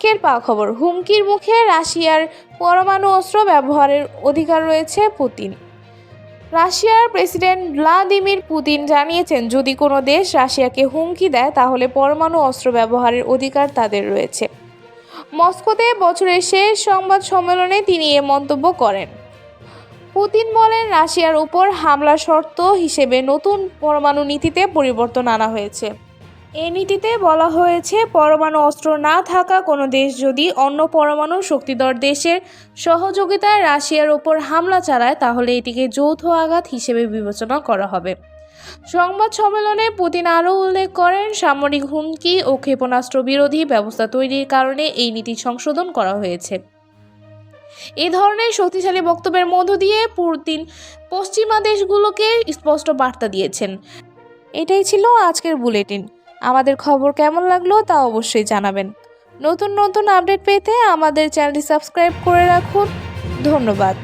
আজকের খবর, হুমকির মুখে রাশিয়ার পরমাণু অস্ত্র ব্যবহারের অধিকার রয়েছে পুতিন। রাশিয়ার প্রেসিডেন্ট ভ্লাদিমির পুতিন জানিয়েছেন, যদি কোনো দেশ রাশিয়াকে হুমকি দেয় তাহলে পরমাণু অস্ত্র ব্যবহারের অধিকার তাদের রয়েছে। মস্কোতে বছরের শেষ সংবাদ সম্মেলনে তিনি এ মন্তব্য করেন। পুতিন বলেন, রাশিয়ার উপর হামলার শর্ত হিসেবে নতুন পরমাণু নীতিতে পরিবর্তন আনা হয়েছে। এই নীতিতে বলা হয়েছে, পরমাণু অস্ত্র না থাকা কোনো দেশ যদি অন্য পরমাণু শক্তিধর দেশের সহযোগিতায় রাশিয়ার ওপর হামলা চালায় তাহলে এটিকে যৌথ আঘাত হিসেবে বিবেচনা করা হবে। সংবাদ সম্মেলনে পুতিন আরও উল্লেখ করেন, সামরিক হুমকি ও ক্ষেপণাস্ত্র বিরোধী ব্যবস্থা তৈরির কারণে এই নীতি সংশোধন করা হয়েছে। এই ধরনের শক্তিশালী বক্তব্যের মধ্য দিয়ে পুতিন পশ্চিমা দেশগুলোকে স্পষ্ট বার্তা দিয়েছেন। এটাই ছিল আজকের বুলেটিন। আমাদের খবর কেমন লাগলো তা অবশ্যই জানাবেন। নতুন নতুন আপডেট পেতে আমাদের চ্যানেলটি সাবস্ক্রাইব করে রাখুন। ধন্যবাদ।